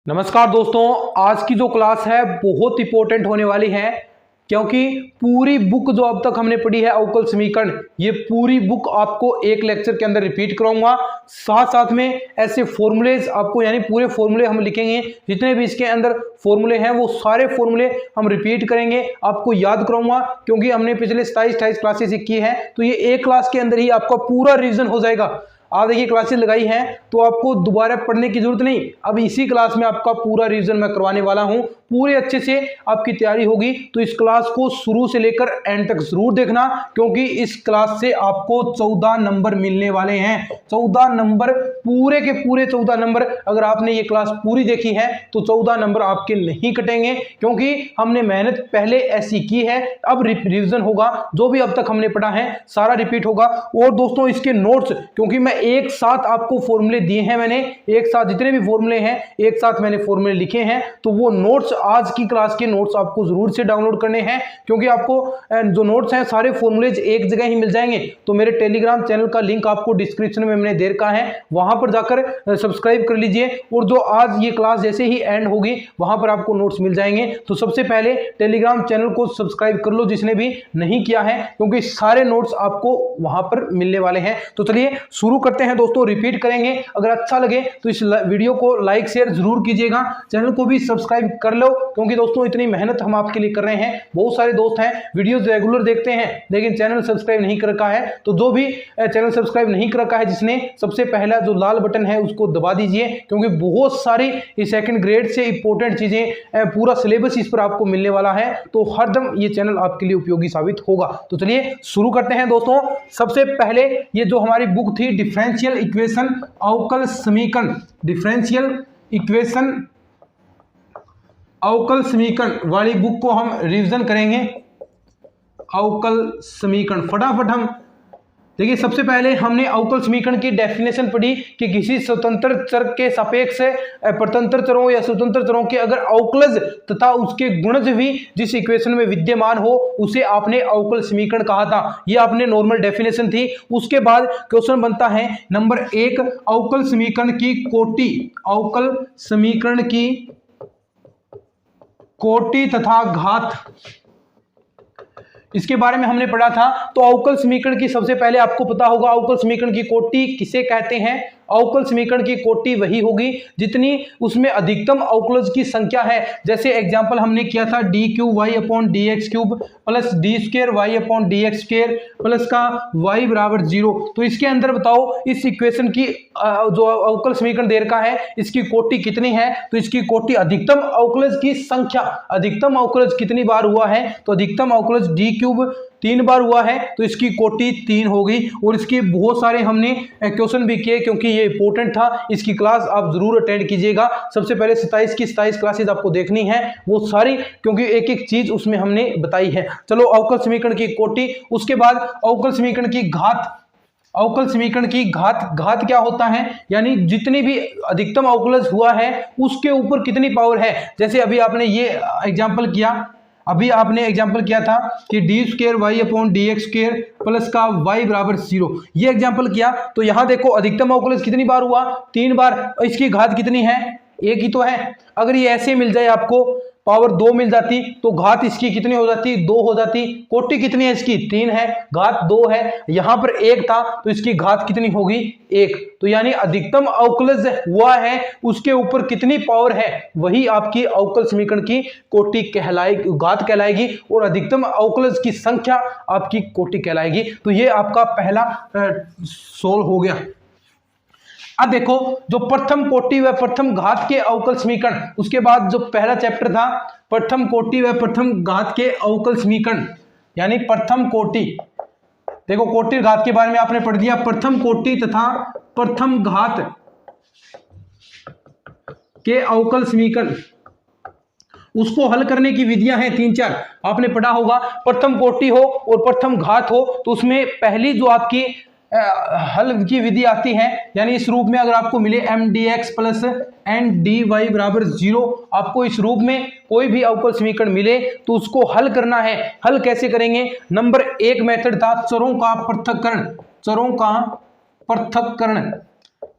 नमस्कार दोस्तों, आज की जो क्लास है बहुत इंपॉर्टेंट होने वाली है क्योंकि पूरी बुक जो अब तक हमने पढ़ी है अवकल समीकरण, ये पूरी बुक आपको एक लेक्चर के अंदर रिपीट कराऊंगा। साथ साथ में ऐसे फॉर्मूलेज आपको, यानी पूरे फॉर्मूले हम लिखेंगे, जितने भी इसके अंदर फॉर्मूले हैं वो सारे फॉर्मूले हम रिपीट करेंगे, आपको याद कराऊंगा। क्योंकि हमने पिछले 27-28 क्लासेस की है, तो ये एक क्लास के अंदर ही आपका पूरा रिवीजन हो जाएगा। आप देखिए क्लासेस लगाई हैं तो आपको दोबारा पढ़ने की जरूरत नहीं, अब इसी क्लास में आपका पूरा रिवीजन मैं करवाने वाला हूं। पूरे अच्छे से आपकी तैयारी होगी, तो इस क्लास को शुरू से लेकर एंड तक जरूर देखना, क्योंकि इस क्लास से आपको 14 नंबर मिलने वाले हैं। 14 नंबर, पूरे के पूरे 14 नंबर। अगर आपने ये क्लास पूरी देखी है तो 14 नंबर आपके नहीं कटेंगे, क्योंकि हमने मेहनत पहले ऐसी की है। अब रिवीजन होगा, जो भी अब तक हमने पढ़ा है सारा रिपीट होगा। और दोस्तों इसके नोट्स, क्योंकि मैं एक साथ आपको फॉर्मूले दिए हैं, मैंने एक साथ जितने भी फॉर्मूले हैं एक साथ मैंने फॉर्मूले लिखे हैं, तो वो नोट्स, आज की क्लास के नोट्स आपको जरूर से डाउनलोड करने हैं। क्योंकि आपको जो नोट्स हैं सारे फॉर्मूलेज एक जगह ही मिल जाएंगे। तो मेरे टेलीग्राम चैनल का लिंक आपको डिस्क्रिप्शन में मैंने दे रखा है, वहां पर जाकर सब्सक्राइब कर लीजिए। और जो आज ये क्लास जैसे ही एंड होगी वहां पर आपको नोट्स मिल जाएंगे। तो सबसे पहले टेलीग्राम चैनल को सब्सक्राइब कर लो जिसने भी नहीं किया है, क्योंकि सारे नोट्स आपको वहां पर मिलने वाले हैं। तो चलिए शुरू करते हैं दोस्तों, रिपीट करेंगे। अगर अच्छा लगे तो इस वीडियो को लाइक शेयर जरूर कीजिएगा, चैनल को भी सब्सक्राइब कर लो, क्योंकि दोस्तों इतनी मेहनत हम आपके लिए कर रहे हैं। बहुत सारे दोस्त हैं वीडियोस रेगुलर देखते हैं लेकिन चैनल सब्सक्राइब नहीं कर रखा है, तो जो भी चैनल सब्सक्राइब नहीं कर रखा है जिसने, सबसे पहला जो लाल बटन है उसको दबा दीजिए, क्योंकि बहुत सारी सेकंड ग्रेड से इंपॉर्टेंट चीजें, पूरा सिलेबस इस पर आपको मिलने वाला है। तो हरदम ये चैनल आपके लिए उपयोगी साबित होगा। तो चलिए शुरू करते हैं दोस्तों। सबसे पहले ये जो हमारी बुक थी डिफरेंशियल इक्वेशन अवकल समीकरण, डिफरेंशियल इक्वेशन अवकल समीकरण वाली बुक को हम रिवीजन करेंगे। अवकल समीकरण फटाफट हम देखिए। सबसे पहले हमने अवकल समीकरण की डेफिनेशन पढ़ी कि किसी स्वतंत्र चर के सापेक्ष परतंत्र चरों या स्वतंत्र चरों के अगर अवकलज तथा उसके गुणज भी जिस इक्वेशन में विद्यमान हो उसे आपने अवकल समीकरण कहा था। यह आपने नॉर्मल डेफिनेशन थी। उसके बाद क्वेश्चन बनता है नंबर 1, अवकल समीकरण की कोटि, अवकल समीकरण की कोटि तथा घात, इसके बारे में हमने पढ़ा था। तो अवकल समीकरण की सबसे पहले आपको पता होगा अवकल समीकरण की कोटि किसे कहते हैं। अवकल समीकरण की कोटि वही होगी जितनी उसमें अधिकतम अवकलज की संख्या है। जैसे एग्जांपल हमने किया था d cube y upon d x cube plus d square y upon d x square plus का वाई बराबर 0। तो इसके अंदर बताओ इस इक्वेशन की जो अवकल समीकरण दे रखा है इसकी कोटि कितनी है। तो इसकी कोटि अधिकतम अवकलज की संख्या, अधिकतम अवकलज कितनी बार हुआ है, तो अधिकतम अवकलज डी क्यूब 3 बार हुआ है, तो इसकी कोटि 3 होगी। और इसके बहुत सारे हमने क्वेश्चन भी किए, क्योंकि ये इंपॉर्टेंट था। इसकी क्लास आप जरूर अटेंड कीजिएगा। सबसे पहले 27 की 27 क्लासेस आपको देखनी है वो सारी, क्योंकि एक एक चीज उसमें हमने बताई है। चलो अवकल समीकरण की कोटि, उसके बाद अवकल समीकरण की घात। अवकल समीकरण की घात, घात क्या होता है, यानी जितनी भी अधिकतम अवकलज हुआ है उसके ऊपर कितनी पावर है। जैसे अभी आपने ये एग्जाम्पल किया था कि d square y upon d x square plus का वाई बराबर 0, ये एग्जाम्पल किया। तो यहां देखो अधिकतम अवकलज कितनी बार हुआ, 3 बार। इसकी घात कितनी है, 1 ही तो है। अगर ये ऐसे मिल जाए आपको, पावर 2 मिल जाती तो घात इसकी कितनी हो जाती, 2 हो जाती। कोटि कितनी है इसकी, 3 है, घात 2 है। यहां पर 1 था तो इसकी घात कितनी होगी, 1। तो यानी अधिकतम अवकलज हुआ है उसके ऊपर कितनी पावर है, वही आपकी अवकल समीकरण की कोटि कहलाएगी, घात कहलाएगी। और अधिकतम अवकलज की संख्या आपकी कोटि कहलाएगी। तो ये आपका पहला सोल्व हो गया। अब देखो जो प्रथम कोटि व प्रथम घात के अवकल समीकरण, उसके बाद जो पहला चैप्टर था प्रथम कोटि व प्रथम घात के अवकल समीकरण, यानी प्रथम कोटि। देखो कोटि घात के बारे में आपने पढ़ दिया। प्रथम कोटि तथा प्रथम घात के अवकल समीकरण, उसको हल करने की विधियां हैं 3-4, आपने पढ़ा होगा। प्रथम कोटि हो और प्रथम घात हो तो उसमें पहली जो आपकी हल की विधि आती है, यानी इस रूप में अगर आपको मिले m d x plus n d y बराबर 0, आपको इस रूप में कोई भी अवकल समीकरण मिले तो उसको हल करना है। हल कैसे करेंगे, नंबर 1 मेथड था चरों का पृथक्करण, चरों का पृथक्करण।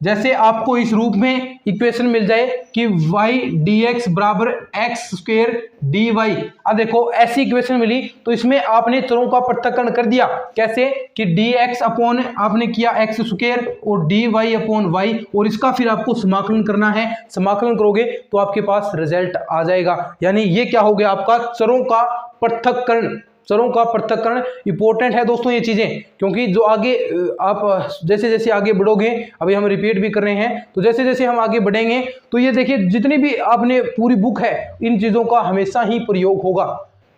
जैसे आपको इस रूप में इक्वेशन मिल जाए कि y dx बराबर एक्स स्क्वायर dy। अब देखो ऐसी इक्वेशन मिली तो इसमें आपने चरों का पृथक्करण कर दिया। कैसे कि dx अपॉन आपने किया एक्स स्क्वायर और dy अपॉन y, और इसका फिर आपको समाकलन करना है। समाकलन करोगे तो आपके पास रिजल्ट आ जाएगा। यानी ये क्या हो गया आपका चरों का पृथक्करण। चरों का पृथक्करण इंपॉर्टेंट है दोस्तों ये चीजें, क्योंकि जो आगे आप जैसे जैसे आगे बढ़ोगे, अभी हम रिपीट भी कर रहे हैं, तो जैसे जैसे हम आगे बढ़ेंगे तो ये देखिए जितनी भी आपने पूरी बुक है इन चीजों का हमेशा ही प्रयोग होगा।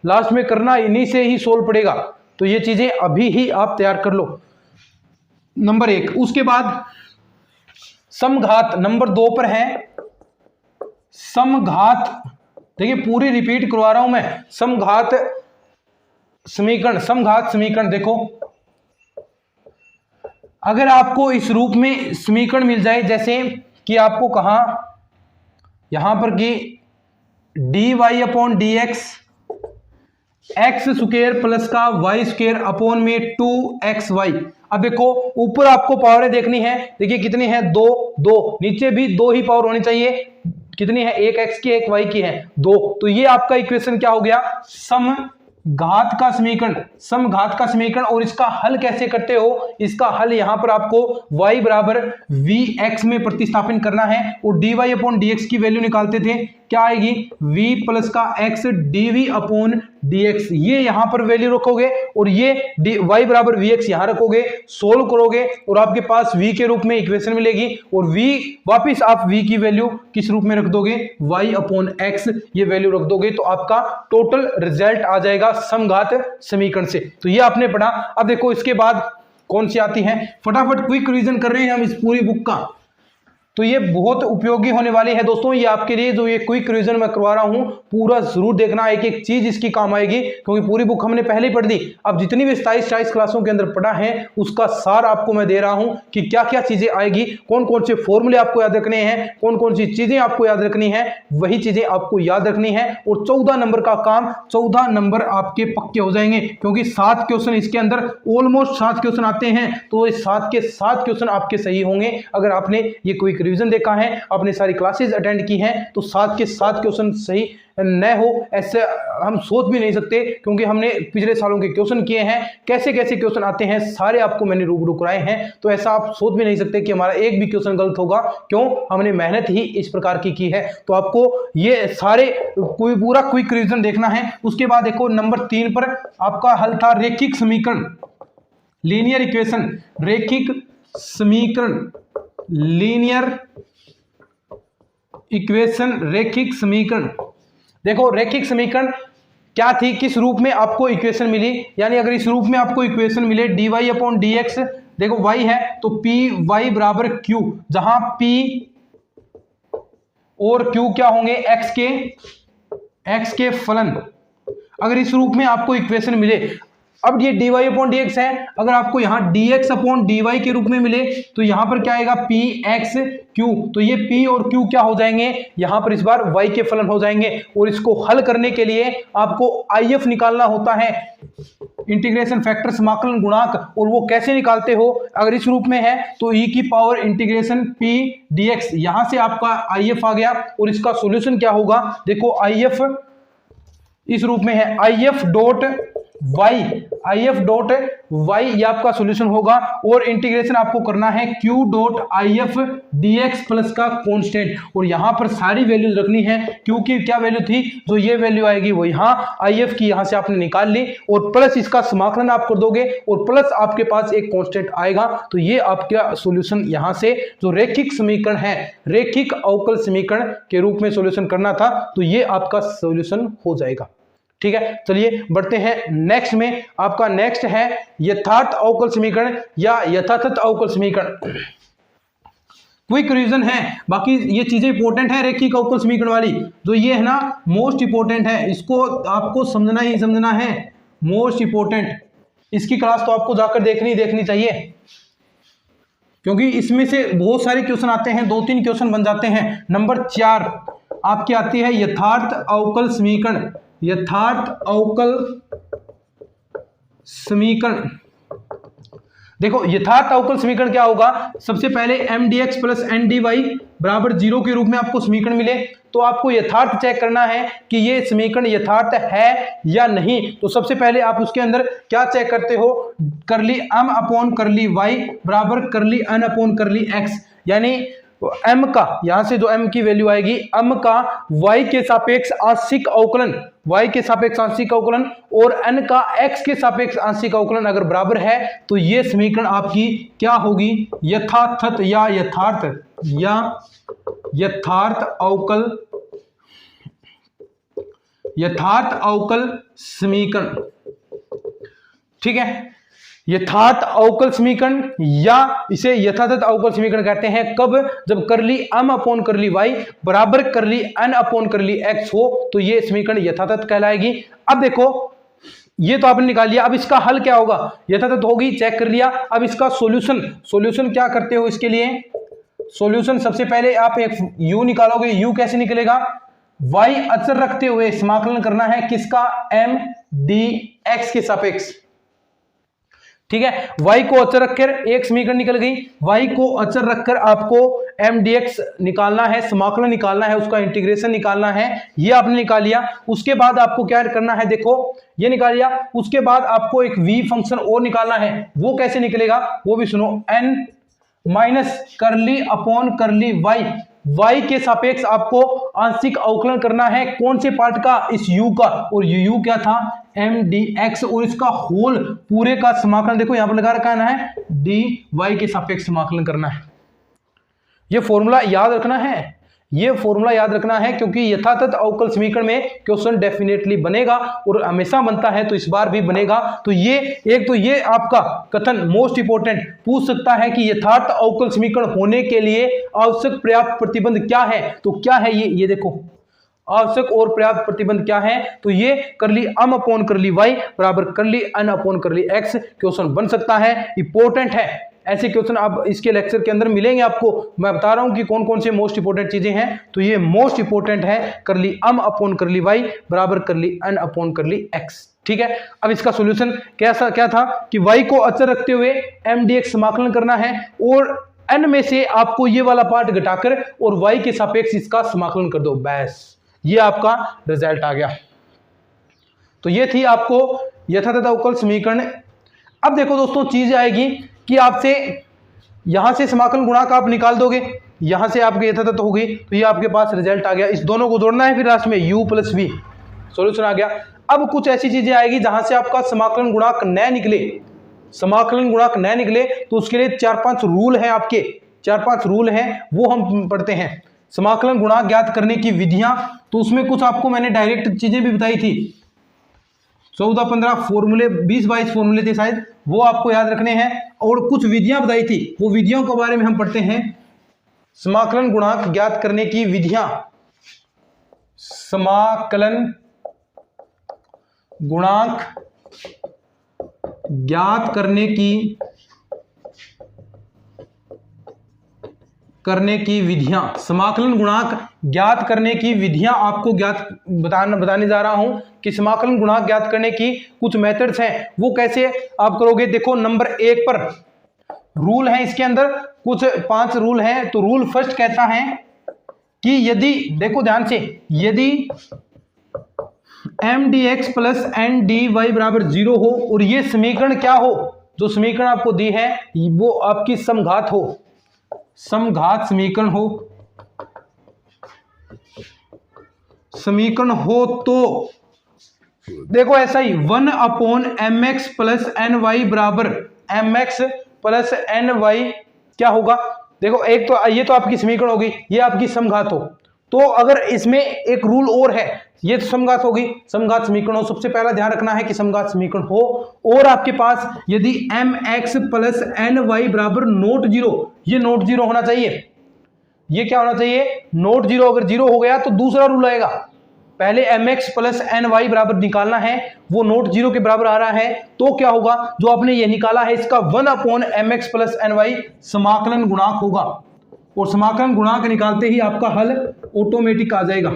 लास्ट में करना इन्हीं से ही सोल्व पड़ेगा। तो ये चीजें अभी ही आप तैयार कर लो, नंबर 1। उसके बाद समघात नंबर 2 पर है समघात। देखिए पूरी रिपीट करवा रहा हूं मैं। समघात समीकरण, समघात समीकरण। देखो अगर आपको इस रूप में समीकरण मिल जाए, जैसे कि आपको कहा यहां पर कि dy upon d x square plus का वाई स्क्वायर अपॉन में 2xy। अब देखो ऊपर आपको पावरें देखनी है, देखिए कितनी है 2, नीचे भी 2 ही पावर होनी चाहिए। कितनी है, एक x की एक y की है 2। तो ये आपका इक्वेशन क्या हो गया, समघात का समीकरण। समघात का समीकरण। और इसका हल कैसे करते हो, इसका हल यहां पर आपको y बराबर vx में प्रतिस्थापन करना है और dy अपॉन dx की वैल्यू निकालते थे, क्या आएगी v प्लस का x dv अपॉन dx। ये यहां पर वैल्यू रखोगे और ये y बराबर vx यहां रखोगे, सोल्व करोगे और आपके पास v के रूप में इक्वेशन मिलेगी और v वापिस आप v की वैल्यू किस रूप में रख दोगे, y अपॉन x ये वैल्यू रख दोगे, तो आपका टोटल रिजल्ट आ जाएगा समघात समीकरण से। तो ये आपने पढ़ा। अब देखो इसके बाद कौन सी आती है, फटाफट क्विक रिवीजन कर रहे हैं हम इस पूरी बुक का। तो ये बहुत उपयोगी होने वाली है दोस्तों, ये आपके लिए जो ये क्विक रिवीजन मैं करवा रहा हूं पूरा जरूर देखना, एक एक चीज इसकी काम आएगी, क्योंकि पूरी बुक हमने पहले ही पढ़ दी। अब जितनी भी 27 क्लासों के अंदर पढ़ा है उसका सार आपको मैं दे रहा हूं कि क्या क्या चीजें आएगी, कौन कौन से फॉर्मूले आपको याद रखने हैं, कौन कौन सी चीजें आपको याद रखनी है, वही चीजें आपको याद रखनी है। और 14 नंबर का काम, 14 नंबर आपके पक्के हो जाएंगे, क्योंकि 7 क्वेश्चन इसके अंदर, ऑलमोस्ट 7 क्वेश्चन आते हैं, तो 7 के 7 क्वेश्चन आपके सही होंगे। अगर आपने ये क्विक रिवीजन देखा है, आपने सारी क्लासेस अटेंड की हैं, तो 7 के 7 क्वेश्चन सही न हो ऐसे हम सोच भी नहीं सकते, क्योंकि हमने पिछले सालों के क्वेश्चन किए हैं, कैसे कैसे क्वेश्चन आते हैं सारे आपको मैंने रूबरू कराए हैं। तो ऐसा आप सोच भी नहीं सकते कि हमारा एक भी क्वेश्चन गलत होगा, क्यों, हमने मेहनत ही इस प्रकार की है। तो आपको ये सारे कोई पूरा क्विक रिवीजन देखना है। उसके बाद देखो नंबर 3 पर आपका हल था रेखिक समीकरण, लीनियर इक्वेशन, रेखिक समीकरण, लीनियर इक्वेशन, रेखिक समीकरण। देखो रेखिक समीकरण क्या थी, किस रूप में आपको इक्वेशन मिली, यानी अगर इस रूप में आपको इक्वेशन मिले dy अपॉन dx, देखो y है तो पी y बराबर q, जहां p और q क्या होंगे, x के फलन। अगर इस रूप में आपको इक्वेशन मिले, अब ये dy अपॉन dx है, अगर आपको यहां dx अपॉन dy के रूप में मिले तो यहां पर क्या आएगा, px q, तो ये p और q क्या हो जाएंगे, यहां पर इस बार y के फलन हो जाएंगे। और इसको हल करने के लिए आपको if निकालना होता है, इंटीग्रेशन फैक्टर, समाकलन गुणांक, और वो कैसे निकालते हो, अगर इस रूप में है तो e की पावर इंटीग्रेशन p dx, यहां से आपका if आ गया। और इसका सॉल्यूशन क्या होगा, देखो if इस रूप में है if डॉट y ये आपका सॉल्यूशन होगा, और इंटीग्रेशन आपको करना है q dot if dx plus का कांस्टेंट, और यहां पर सारी वैल्यू रखनी है, क्योंकि क्या वैल्यू थी, जो ये वैल्यू आएगी वो यहां if की यहां से आपने निकाल ली, और प्लस इसका समाकलन आप कर दोगे और प्लस आपके पास एक कांस्टेंट आएगा। तो ये आपका सॉल्यूशन यहां से जो रेखिक समीकरण है, रेखिक अवकल समीकरण के रूप में सॉल्यूशन करना था, तो ये आपका सॉल्यूशन हो जाएगा। ठीक है, चलिए बढ़ते हैं नेक्स्ट में। आपका नेक्स्ट है यथार्थ अवकल समीकरण या यथातथ अवकल समीकरण। क्विक रिवीजन है, बाकी ये चीजें इंपॉर्टेंट है रेखिक अवकल समीकरण वाली, जो ये है ना मोस्ट इंपॉर्टेंट है, इसको आपको समझना ही समझना है, मोस्ट इंपॉर्टेंट। इसकी क्लास तो आपको जाकर देखनी चाहिए, क्योंकि इसमें से बहुत सारे क्वेश्चन आते हैं, 2-3 क्वेश्चन बन जाते हैं। नंबर 4 आपकी आती है यथार्थ अवकल समीकरण, यथार्थ अवकल समीकरण। देखो यथार्थ अवकल समीकरण क्या होगा, सबसे पहले mdx प्लस ndy बराबर 0 के रूप में आपको समीकरण मिले तो आपको यथार्थ चेक करना है कि ये समीकरण यथार्थ है या नहीं। तो सबसे पहले आप उसके अंदर क्या चेक करते हो, करली m अपॉन करली y बराबर करली n अपॉन करली x, यानी m का यहां से जो m की वैल्यू आएगी m का y के सापेक्ष आंशिक अवकलन, y के सापेक्ष आंशिक अवकलन और n का x के सापेक्ष आंशिक अवकलन अगर बराबर है तो ये समीकरण आपकी क्या होगी, यथार्थ या यथार्थ अवकल समीकरण। ठीक है, यथार्थ अवकल समीकरण या इसे यथातथ अवकल समीकरण कहते हैं कब, जब करली m अपॉन करली y बराबर करली n अपॉन करली x हो तो ये समीकरण यथातथ कहलाएगी। अब देखो ये तो आपने निकाल लिया, अब इसका हल क्या होगा, यथातथ होगी, चेक कर लिया। अब इसका सॉल्यूशन क्या करते हो, इसके लिए सॉल्यूशन सबसे पहले आप एक u निकालोगे। u कैसे निकलेगा, y अचर रखते हुए समाकलन करना है किसका, m dx के सापेक्ष। ठीक है, y को अचर रखकर एक समीकरण निकल गई, y को अचर रखकर आपको m dx निकालना है, समाकलन निकालना है, उसका इंटीग्रेशन निकालना है, ये आपने निकाल लिया। उसके बाद आपको क्या करना है, देखो ये निकाल लिया। उसके बाद आपको एक v फंक्शन और निकालना है, वो कैसे निकलेगा वो भी सुनो, n माइनस करली अपॉन करली y के सापेक्ष आपको आंशिक अवकलन करना है, कौन से पार्ट का, इस u का, और ये u क्या था, m dx, और इसका होल पूरे का समाकलन देखो यहां पर लगा रखा है dy के सापेक्ष समाकलन करना है। ये फॉर्मूला याद रखना है, ये फॉर्मूला याद रखना है क्योंकि यथातथ अवकल समीकरण में क्वेश्चन डेफिनेटली बनेगा और हमेशा बनता है, तो इस बार भी बनेगा। तो ये एक तो ये आपका कथन मोस्ट इंपोर्टेंट पूछ सकता है कि यथार्थ अवकल समीकरण होने के लिए आवश्यक पर्याप्त प्रतिबंध क्या है, तो क्या है ये देखो आवश्यक और पर्याप्त प्रतिबंध क्या है, तो ये करली m अपॉन करली y बराबर करली n अपॉन करली x क्वेश्चन बन सकता है, इंपॉर्टेंट है। ऐसे क्वेश्चन आप इसके लेक्चर के अंदर मिलेंगे आपको, मैं बता रहा हूं कि कौन कौन से मोस्ट इंपोर्टेंट चीजें हैं, तो ये मोस्ट इंपोर्टेंट है करली m अपॉन करली y बराबर करली n अपॉन करली x। ठीक है, अब इसका सॉल्यूशन क्या था कि y को अचर रखते हुए m dx समाकलन करना है और n में से आपको ये वाला पार्ट घटाकर और y के सापेक्ष इसका समाकलन कर दो, बस ये आपका रिजल्ट आ गया। तो ये थी आपको यथातथ अवकल समीकरण। अब देखो दोस्तों चीज आएगी कि आपसे यहां से समाकलन गुणांक आप निकाल दोगे, यहां से आपके यथातथ होगी, तो ये आपके पास रिजल्ट आ गया। इस दोनों को जोड़ना है फिर लास्ट में u प्लस v, सॉल्यूशन आ गया। अब कुछ ऐसी चीजें आएगी जहां से आपका समाकलन गुणांक न निकले, समाकलन गुणांक न निकले तो उसके लिए 4-5 रूल हैं आपके, 4-5 रूल हैं वो हम पढ़ते हैं। समाकलन गुणांक ज्ञात करने की विधियां, तो उसमें कुछ आपको मैंने डायरेक्ट चीजें भी बताई थी, 14-15 फॉर्मूले 20-22 फॉर्मूले थे शायद, वो आपको याद रखने हैं, और कुछ विधियां बताई थी, वो विधियों के बारे में हम पढ़ते हैं। समाकलन गुणांक ज्ञात करने की विधियां, समाकलन गुणांक ज्ञात करने की विधियां, समाकलन गुणांक ज्ञात करने की विधियां आपको बताने जा रहा हूं कि समाकलन गुणांक ज्ञात करने की कुछ मेथड्स हैं, वो कैसे आप करोगे। देखो नंबर 1 पर रूल है, इसके अंदर कुछ 5 रूल हैं। तो रूल फर्स्ट कहता है कि यदि, देखो ध्यान से, यदि m dx plus n dy बराबर 0 हो और ये समीकरण क्या हो, जो समीकरण आपको दी है वो आपकी समघात हो, समघात समीकरण हो तो देखो ऐसा ही 1 अपॉन mx प्लस ny बराबर mx प्लस ny क्या होगा, देखो एक तो ये तो आपकी समीकरण होगी, ये आपकी समघात हो। तो अगर इसमें एक रूल और है, ये तो समघात होगी, समघात समीकरण हो, सबसे पहला ध्यान रखना है कि समघात समीकरण हो, और आपके पास यदि mx प्लस ny बराबर नॉट 0, ये नॉट 0 होना चाहिए, ये क्या होना चाहिए, नॉट 0। अगर 0 हो गया तो दूसरा रूल आएगा, पहले mx प्लस ny बराबर निकालना है, वो नॉट 0 के बराबर आ रहा है, तो क्या होगा, जो आपने ये निकाला है इसका 1 अपॉन mx प्लस ny समाकलन गुणांक होगा, और समाकलन गुणांक निकालते ही आपका हल ऑटोमेटिक आ जाएगा।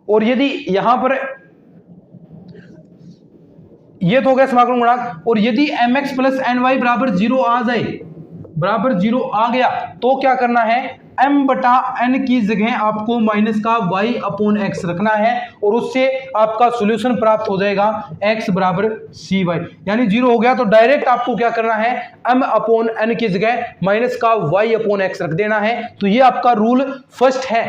और यदि यहां पर ये तो हो गया समाकलन गुणांक। और यदि mx प्लस एन वाई बराबर 0 आ जाए, बराबर 0 आ गया, तो क्या करना है, m बटा n की जगह आपको माइनस का y अपॉन x रखना है और उससे आपका सॉल्यूशन प्राप्त हो जाएगा x बराबर cy। यानी 0 हो गया तो डायरेक्ट आपको क्या करना है, m अपॉन n की जगह माइनस का y अपॉन x रख देना है। तो ये आपका रूल फर्स्ट है,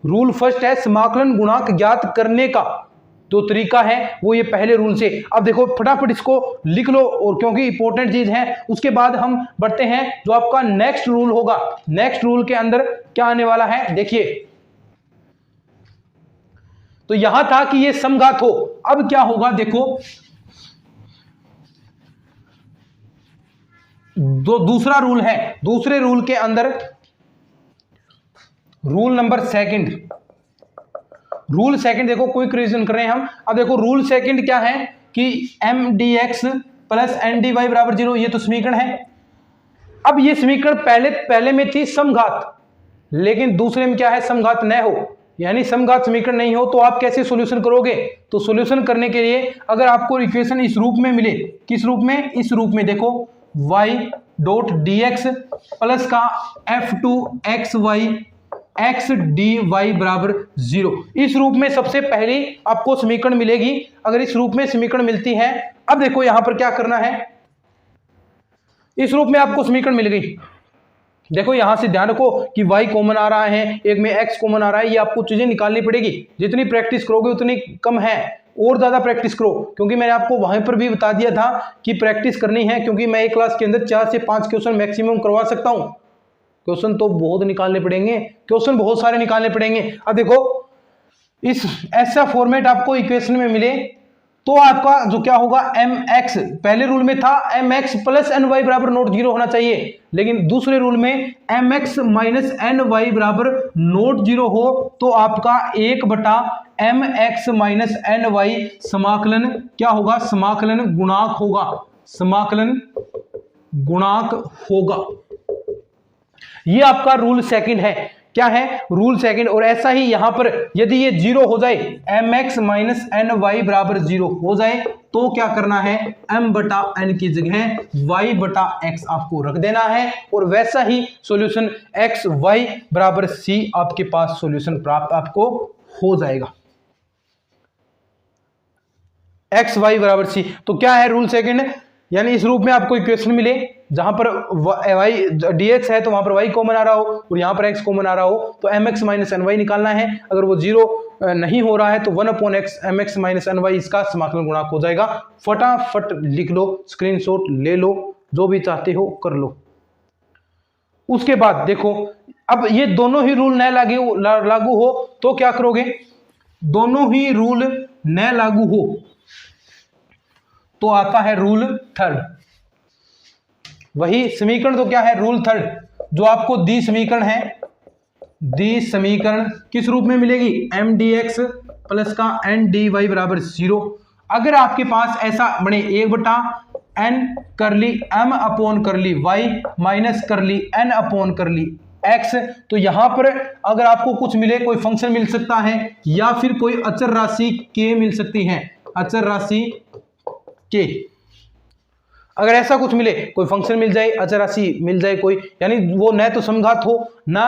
रूल फर्स्ट है समाकलन गुणांक ज्ञात करने का जो तरीका है वो ये पहले रूल से। अब देखो फटाफट इसको लिख लो, और क्योंकि इंपॉर्टेंट चीज है। उसके बाद हम बढ़ते हैं जो आपका नेक्स्ट रूल होगा। नेक्स्ट रूल के अंदर क्या आने वाला है देखिए, तो यहां था कि ये समघात हो, अब क्या होगा देखो, दूसरा रूल है। दूसरे रूल के अंदर rule number second, rule second देखो, क्विक रिवीजन कर रहे हैं हम। अब देखो रूल सेकंड क्या है कि m dx plus n dy बराबर 0, ये तो समीकरण है। अब ये समीकरण पहले में थी समघात, लेकिन दूसरे में क्या है, समघात न हो, यानी समघात समीकरण नहीं हो, तो आप कैसे सॉल्यूशन करोगे। तो सॉल्यूशन करने के लिए अगर आपको इक्वेशन इस रूप में मिले, किस रूप में, इस रूप में देखो y डॉट dx प्लस का f2xy x dy बराबर 0, इस रूप में सबसे पहले आपको समीकरण मिलेगी। अगर इस रूप में समीकरण मिलती है, अब देखो यहां पर क्या करना है, इस रूप में आपको समीकरण मिल गई। देखो यहां से ध्यान रखो कि y कॉमन आ रहा है, एक में x कॉमन आ रहा है, ये आपको चीजें निकालनी पड़ेगी। जितनी प्रैक्टिस करोगे उतनी कम है, और ज्यादा प्रैक्टिस करो, क्योंकि मैंने आपको वहां पर भी बता दिया था कि प्रैक्टिस करनी है, क्योंकि मैं एक क्लास के अंदर 4 से 5 क्वेश्चन मैक्सिमम करवा सकता हूं। क्वेश्चन तो बहुत निकालने पड़ेंगे, क्वेश्चन बहुत सारे निकालने पड़ेंगे। अब देखो इस ऐसा फॉर्मेट आपको इक्वेशन में मिले तो आपका जो क्या होगा, mx, पहले रूल में था mx प्लस एन वाई बराबर नॉट 0 होना चाहिए, लेकिन दूसरे रूल में mx माइनस एन वाई बराबर नॉट 0 हो तो आपका 1 बटा mx माइनस एन वाई समाकलन क्या होगा, समाकलन गुणांक होगा, समाकलन गुणांक होगा। ये आपका रूल सेकंड है। क्या है, रूल सेकंड। और ऐसा ही यहां पर यदि ये 0 हो जाए, mx माइनस एन वाई बराबर 0 हो जाए, तो क्या करना है, m बटा n की जगह y बटा x आपको रख देना है, और वैसा ही सॉल्यूशन x y बराबर c आपके पास सॉल्यूशन प्राप्त आपको हो जाएगा, x y बराबर c। तो क्या है रूल सेकंड, यानी इस रूप में आपको इक्वेशन मिले जहां पर y dx है तो वहां पर y कॉमन आ रहा हो और यहां पर x कॉमन आ रहा हो, तो mx माइनस एन वाई निकालना है। अगर वो 0 नहीं हो रहा है तो 1 upon x mx minus n y इसका समाकलन गुणांक हो जाएगा। फटाफट लिख लो, स्क्रीनशॉट ले लो, जो भी चाहते हो कर लो। उसके बाद देखो, अब ये दोनों ही रूल न लागू हो तो क्या करोगे, दोनों ही रूल न लागू हो तो आता है रूल थर्ड। वही समीकरण तो क्या है, रूल थर्ड, जो आपको दी समीकरण है, दी समीकरण किस रूप में मिलेगी, m dx प्लस का n dy बराबर 0। अगर आपके पास ऐसा बने 1 बटा n करली m अपॉन करली y माइनस करली n अपॉन करली x, तो यहां पर अगर आपको कुछ मिले, कोई फंक्शन मिल सकता है या फिर कोई अचर राशि k मिल सकती है, अचर राशि k। अगर ऐसा कुछ मिले, कोई फंक्शन मिल जाए, अचर राशि मिल जाए कोई, यानी वो न तो समघात हो ना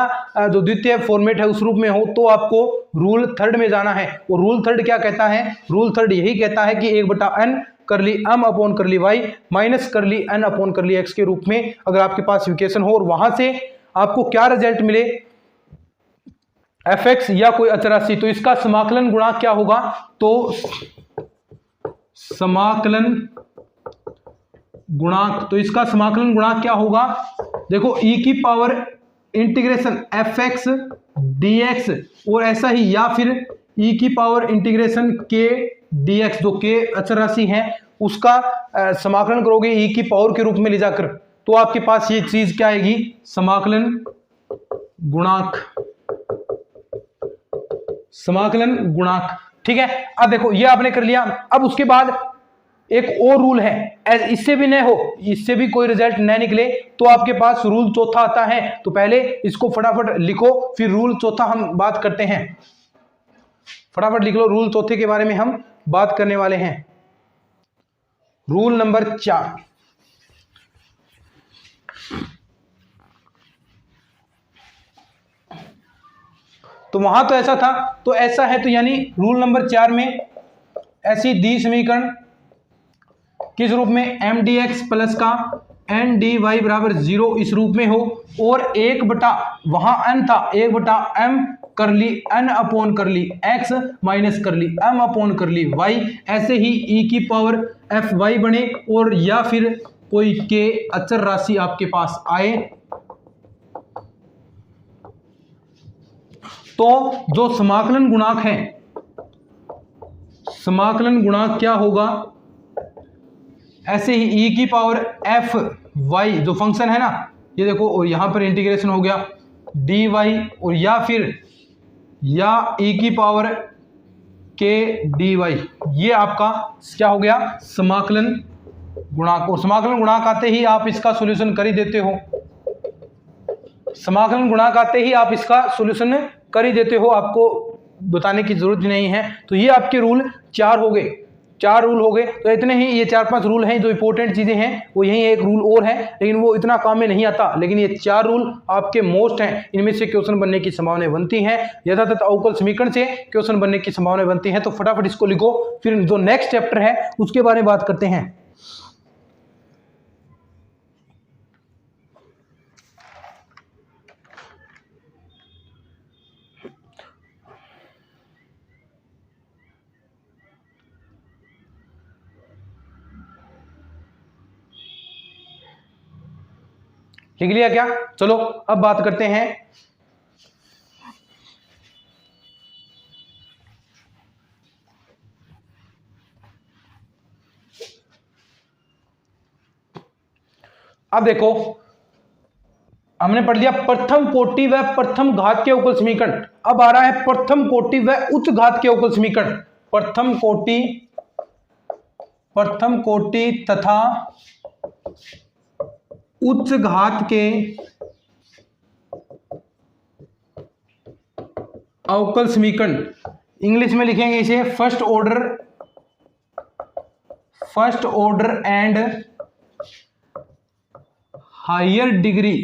जो द्वितीय फॉर्मेट है उस रूप में हो, तो आपको रूल थर्ड में जाना है। और रूल थर्ड क्या कहता है, रूल थर्ड यही कहता है कि 1 बटा n करली m अपॉन करली y माइनस करली n अपॉन करली x के रूप में अगर आपके पास इक्वेशन हो और वहां से आपको क्या रिजल्ट मिले, fx या कोई अचर राशि, तो इसका समाकलन गुणांक क्या होगा, तो समाकलन गुणांक, तो इसका समाकलन गुणांक क्या होगा, देखो e की पावर इंटीग्रेशन fx dx, और ऐसा ही या फिर e की पावर इंटीग्रेशन k dx, जो k अचर राशि है उसका समाकलन करोगे e की पावर के रूप में ले जाकर, तो आपके पास ये चीज क्या आएगी, समाकलन गुणांक, समाकलन गुणांक। ठीक है, अब देखो ये आपने कर लिया। अब उसके बाद एक और रूल है, इससे भी न हो, इससे भी कोई रिजल्ट न निकले तो आपके पास रूल चौथा आता है। तो पहले इसको फटाफट लिखो, फिर रूल चौथा हम बात करते हैं। फटाफट लिख लो, रूल चौथे के बारे में हम बात करने वाले हैं। Rule number 4। तो वहां तो ऐसा था, तो ऐसा है, तो यानी रूल नंबर 4 में ऐसी दी समीकरण किस रूप में, एम डी एक्स प्लस का एन डी वाई बराबर 0 इस रूप में हो, और 1 वहां n था, 1/m करली n अपॉन करली x माइनस करली m अपॉन करली y, ऐसे ही e की पावर एफ वाई बने, और या फिर कोई के अचर राशि आपके पास आए, तो जो समाकलन गुणांक है, समाकलन गुणांक क्या होगा, ऐसे ही e की पावर एफ वाई जो फंक्शन है ना, ये देखो, और यहां पर इंटीग्रेशन हो गया dy, और या फिर e की पावर के dy, ये आपका क्या हो गया, समाकलन गुणांक। और समाकलन गुणांक आते ही आप इसका सॉल्यूशन कर ही देते हो, समाकलन गुणांक आते ही आप इसका सॉल्यूशन कर ही देते हो, आपको बताने की जरूरत भी नहीं है। तो ये आपके रूल 4 हो गए, 4 रूल हो गए। तो इतने ही, ये 4-5 रूल हैं जो इंपॉर्टेंट चीजें हैं, वो यही एक रूल और है, लेकिन वो इतना काम में नहीं आता, लेकिन ये 4 रूल आपके मोस्ट हैं, इनमें से क्वेश्चन बनने की संभावना बनती है, यथातथ अवकल समीकरण से क्वेश्चन बनने की संभावना बनती है। तो फटाफट इसको लिखो, फिर जो नेक्स्ट चैप्टर है उसके बारे में बात करते हैं। लिख लिया क्या? चलो अब बात करते हैं अब देखो, हमने पढ़ लिया प्रथम कोटि व प्रथम घात के अवकल समीकरण। अब आ रहा है प्रथम कोटि व उच्च घात के अवकल समीकरण। प्रथम कोटि तथा उच्च घात के अवकल समीकरण, इंग्लिश में लिखेंगे इसे first order and higher degree.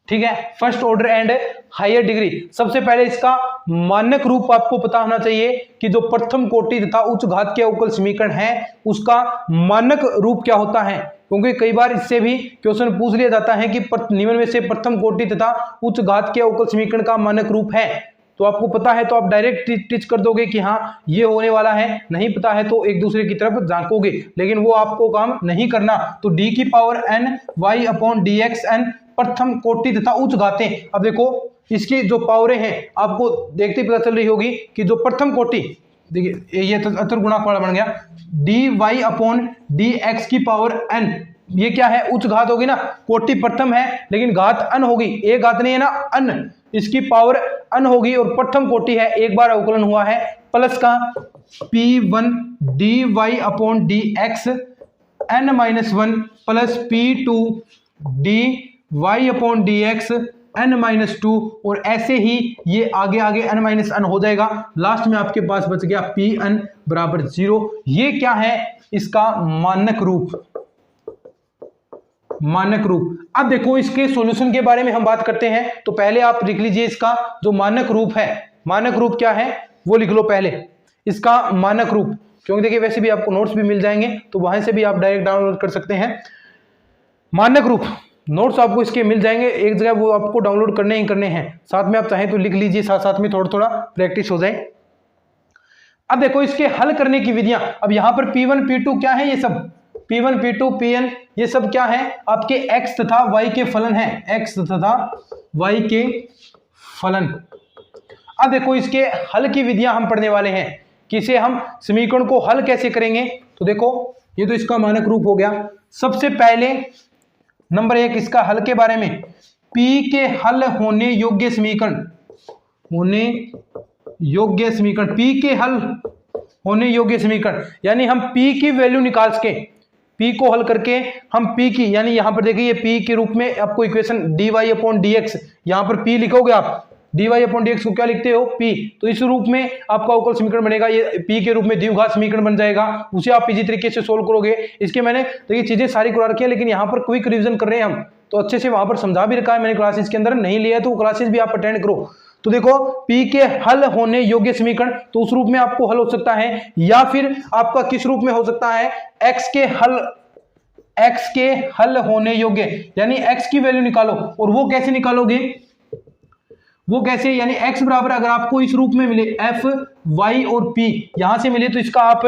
ठीक है, first order and higher degree. सबसे पहले इसका मानक रूप आपको पता होना चाहिए कि जो प्रथम कोटि तथा उच्च घात के अवकल समीकरण है उसका मानक रूप क्या होता है, क्योंकि कई बार इससे भी क्वेश्चन पूछ लिया जाता है कि निम्न में से प्रथम कोटि तथा उच्च घात के अवकल समीकरण का मानक रूप है। तो आपको पता है तो आप डायरेक्ट टिच कर दोगे कि हाँ ये होने वाला है, नहीं पता है तो एक दूसरे की तरफ झांकोगे, लेकिन वो आपको काम नहीं करना। तो d की पावर n y अपॉन डी एक्स एन प्रथम कोटि तथा उच्च घातें। अब देखो इसकी जो पावरें हैं आपको देखते पता चल रही होगी कि जो प्रथम कोटि, देखिए ये अचर गुणांक वाला बन गया d y upon d x की पावर n, ये क्या है, उच्च घात होगी ना, कोटि प्रथम है लेकिन घात n होगी, एक घात नहीं है ना, n, इसकी पावर n होगी, और प्रथम कोटि है, एक बार अवकलन हुआ है, प्लस का p1 d y upon d x n minus 1 plus p2 d y upon d x n minus 2, और ऐसे ही ये आगे आगे n माइनस n हो जाएगा, लास्ट में आपके पास बच गया pn बराबर 0। ये क्या है, इसका मानक रूप। मानक रूप। अब देखो इसके सॉल्यूशन के बारे में हम बात करते हैं, तो पहले आप लिख लीजिए इसका जो मानक रूप है, मानक रूप क्या है वो लिख लो पहले, इसका मानक रूप, क्योंकि देखिए वैसे भी आपको नोट्स भी मिल जाएंगे तो वहां से भी आप डायरेक्ट डाउनलोड कर सकते हैं। मानक रूप नोट्स आपको इसके मिल जाएंगे एक जगह, वो आपको डाउनलोड करने ही करने हैं, साथ में आप चाहें तो लिख लीजिए, साथ साथ में थोड़ा थोड़ा प्रैक्टिस हो जाए। अब देखो इसके हल करने की विधियां, अब यहां पर P1 P2 क्या है, ये सब P1 P2 Pn ये सब क्या है, आपके x तथा y के फलन है, x तथा y के फलन। अब देखो इसके हल की विधियां हम पढ़ने वाले हैं कि इसे हम समीकरण को हल कैसे करेंगे। तो देखो ये तो इसका मानक रूप हो गया। सबसे पहले नंबर 1 इसका हल के बारे में, p के हल होने योग्य समीकरण, p के हल होने योग्य समीकरण, यानी हम p की वैल्यू निकाल सके, p को हल करके हम p की, यानी यहां पर देखिए p के रूप में आपको इक्वेशन dy अपॉन dx, यहां पर p लिखोगे आप dy/dx को क्या लिखते हो, p। तो इस रूप में आपका अवकल समीकरण बनेगा, ये p के रूप में द्विघात समीकरण बन जाएगा। उसे आप इसी तरीके से सोल्व करोगे। इसके मैंने तो ये चीजें सारी करा रखी है, लेकिन यहाँ पर क्विक रिवीजन कर रहे हैं हम, तो अच्छे से वहां पर समझा भी रखा है मैंने क्लासेस के अंदर, नहीं लिया है तो क्लासेस भी आप अटेंड करो। तो देखो p के हल होने योग्य समीकरण, तो उस रूप में आपको हल हो सकता है, या फिर आपका किस रूप में हो सकता है, x के हल होने योग्य, यानी x की वैल्यू निकालो। और वो कैसे निकालोगे, वो कैसे, यानी x बराबर अगर आपको इस रूप में मिले f y और p यहां से मिले, तो इसका आप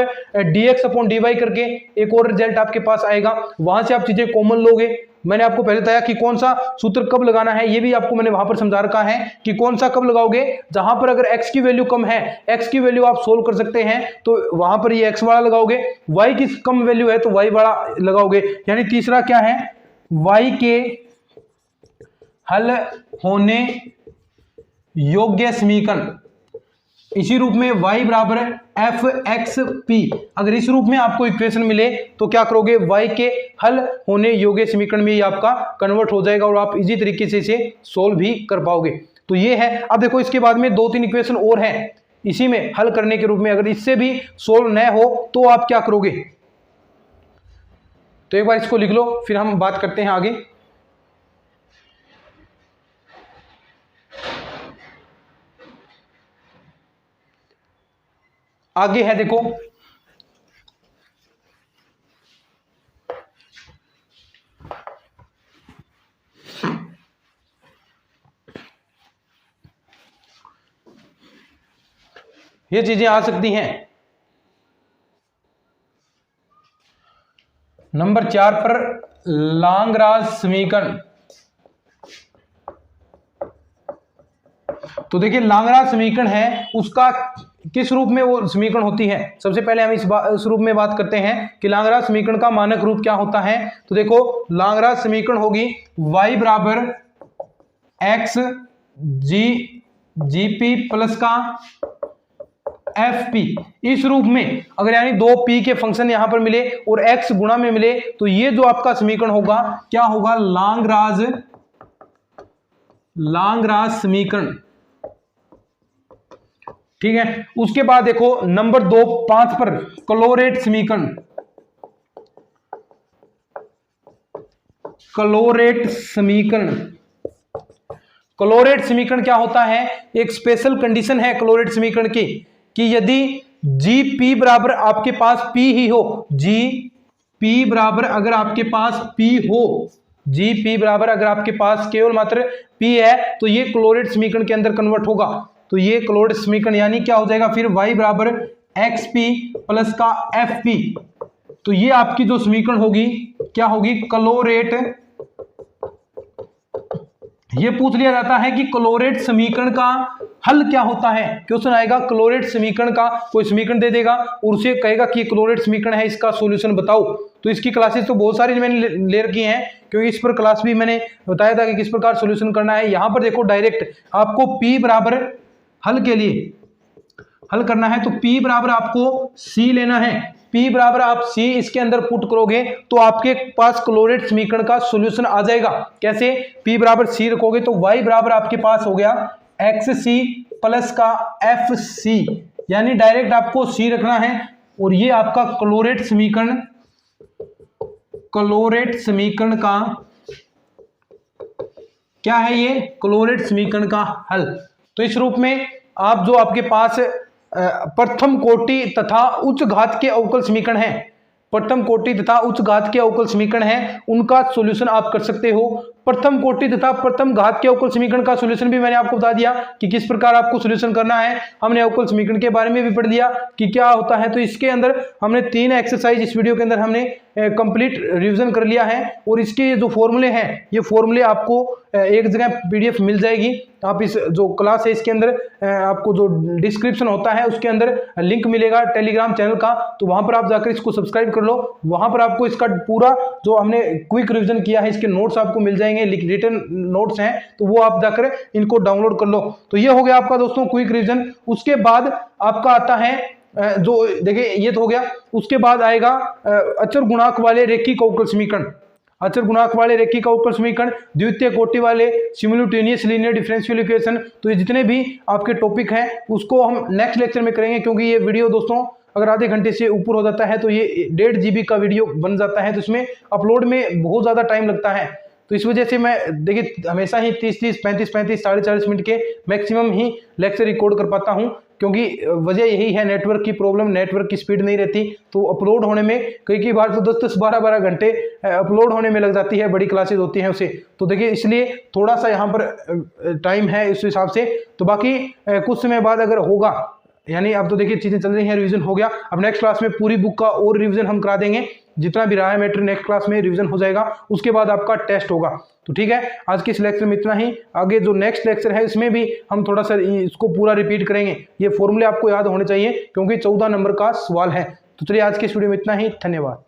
dx/dy करके एक और रिजल्ट आपके पास आएगा, वहां से आप चीजें कॉमन लोगे। मैंने आपको पहले बताया कि कौन सा सूत्र कब लगाना है, ये भी आपको मैंने वहां पर समझा रखा है कि कौन सा कब लगाओगे, जहां पर अगर x की वैल्यू कम है, x की वैल्यू आप सोल्व कर सकते हैं, तो वहां पर ये x वाला लगाओगे, y की कम वैल्यू है तो y वाला लगाओगे। यानी तीसरा क्या है, y के हल होने योग्य समीकरण, इसी रूप में y बराबर f(x)p, अगर इस रूप में आपको इक्वेशन मिले तो क्या करोगे, y के हल होने योग्य समीकरण में ये आपका कन्वर्ट हो जाएगा और आप इजी तरीके से इसे सोल्व भी कर पाओगे। तो ये है। अब देखो इसके बाद में 2-3 इक्वेशन और हैं इसी में हल करने के रूप में, अगर इससे भी सोल्व न हो तो आप क्या करोगे, तो एक बार इसको लिख लो, फिर हम बात करते हैं आगे। आगे है देखो, ये चीजें आ सकती हैं। नंबर 4 पर लाग्रांज समीकरण। तो देखिए लाग्रांज समीकरण है, उसका किस रूप में वो समीकरण होती है। सबसे पहले हम इस रूप में बात करते हैं कि लाग्रांज समीकरण का मानक रूप क्या होता है। तो देखो लाग्रांज समीकरण होगी y बराबर x gp प्लस का fp, इस रूप में अगर यानी दो p के फंक्शन यहां पर मिले और x गुणा में मिले, तो ये जो आपका समीकरण होगा क्या होगा, लाग्रांज समीकरण। ठीक है। उसके बाद देखो नंबर 5 पर क्लोरेट समीकरण। क्लोरेट समीकरण क्या होता है, एक स्पेशल कंडीशन है क्लोरेट समीकरण की कि यदि Gp बराबर आपके पास P ही हो, Gp बराबर अगर आपके पास P हो, Gp बराबर अगर आपके पास केवल मात्र P है, तो ये क्लोरेट समीकरण के अंदर कन्वर्ट होगा। तो ये क्लोरेट समीकरण यानी क्या हो जाएगा फिर y बराबर xp प्लस का fp, तो ये आपकी जो समीकरण होगी क्या होगी, क्लोरेट। ये पूछ लिया जाता है कि क्लोरेट समीकरण का हल क्या होता है, क्वेश्चन आएगा क्लोरेट समीकरण का, कोई समीकरण दे देगा और उसे कहेगा कि क्लोरेट समीकरण है, इसका सॉल्यूशन बताओ। तो इसकी क्लासेस तो बहुत सारी मैंने ले रखी हैं, क्योंकि इस पर क्लास भी मैंने बताया था कि किस प्रकार सॉल्यूशन करना है। यहां पर देखो डायरेक्ट आपको p बराबर हल के लिए हल करना है, तो p बराबर आपको c लेना है। p बराबर आप c इसके अंदर पुट करोगे तो आपके पास क्लोरेट समीकरण का सॉल्यूशन आ जाएगा। कैसे, p बराबर c रखोगे तो y बराबर आपके पास हो गया xc प्लस का fc, यानी डायरेक्ट आपको c रखना है और ये आपका क्लोरेट समीकरण का क्या है, ये क्लोरेट समीकरण का हल। तो इस रूप में आप जो आपके पास प्रथम कोटि तथा उच्च घात के अवकल समीकरण है, प्रथम कोटि तथा उच्च घात के अवकल समीकरण है, उनका सॉल्यूशन आप कर सकते हो। प्रथम कोटि तथा प्रथम घात के अवकल समीकरण का सॉल्यूशन भी मैंने आपको बता दिया कि किस प्रकार आपको सॉल्यूशन करना है। हमने अवकल समीकरण के बारे में भी पढ़ लिया कि क्या होता है। तो इसके अंदर हमने 3 एक्सरसाइज इस वीडियो के अंदर हमने कंप्लीट रिवीजन कर लिया है, और इसके जो फॉर्मूले हैं, ये फॉर्मूले आपको एक जगह PDF मिल जाएगी। आप इस जो क्लास है इसके अंदर आपको जो डिस्क्रिप्शन होता है उसके अंदर लिंक मिलेगा टेलीग्राम चैनल का, तो वहां पर आप जाकर इसको सब्सक्राइब कर लो। वहां पर आपको इसका पूरा जो हमने क्विक रिवीजन किया है इसके नोट्स आपको मिल जाएंगे, रिटन नोट्स हैं, तो वो आप जाकर इनको डाउनलोड कर लो। तो ये हो गया आपका दोस्तों क्विक रिवीजन। उसके बाद आपका आता है जो देखिए ये तो हो गया, उसके बाद आएगा अचर गुणांक वाले रेखिक अवकल समीकरण। अचर गुणांक वाले रेखी का अवकल समीकरण, द्वितीय कोटि वाले सिमुलेटेनियस लीनियर डिफरेंशियल इक्वेशन। तो ये जितने भी आपके टॉपिक हैं उसको हम नेक्स्ट लेक्चर में करेंगे, क्योंकि ये वीडियो दोस्तों अगर आधे घंटे से ऊपर हो जाता है तो ये 1.5 GB का वीडियो बन जाता है, तो इसमें अपलोड में बहुत ज़्यादा टाइम लगता है। तो इस वजह से मैं देखिए हमेशा ही 30-30, 35-35, 40-40 मिनट के मैक्सिमम ही लेक्चर रिकॉर्ड कर पाता हूं, क्योंकि वजह यही है नेटवर्क की प्रॉब्लम, नेटवर्क की स्पीड नहीं रहती, तो अपलोड होने में कई बार तो 10-10, 12-12 घंटे अपलोड होने में लग जाती है, बड़ी क्लासेज होती हैं उसे। तो देखिए इसलिए थोड़ा सा यहाँ पर टाइम है इस हिसाब से। तो बाकी कुछ समय बाद अगर होगा, यानी अब तो देखिए चीजें चल रही हैं, रिवीजन हो गया, अब नेक्स्ट क्लास में पूरी बुक का और रिवीजन हम करा देंगे, जितना भी रहा है मैटर नेक्स्ट क्लास में रिवीजन हो जाएगा, उसके बाद आपका टेस्ट होगा। तो ठीक है, आज के इस लेक्चर में इतना ही। आगे जो नेक्स्ट लेक्चर है इसमें भी हम थोड़ा सा इसको पूरा रिपीट करेंगे, ये फॉर्मूले आपको याद होने चाहिए क्योंकि 14 नंबर का सवाल है। तो चलिए आज के इस वीडियो में इतना ही, धन्यवाद।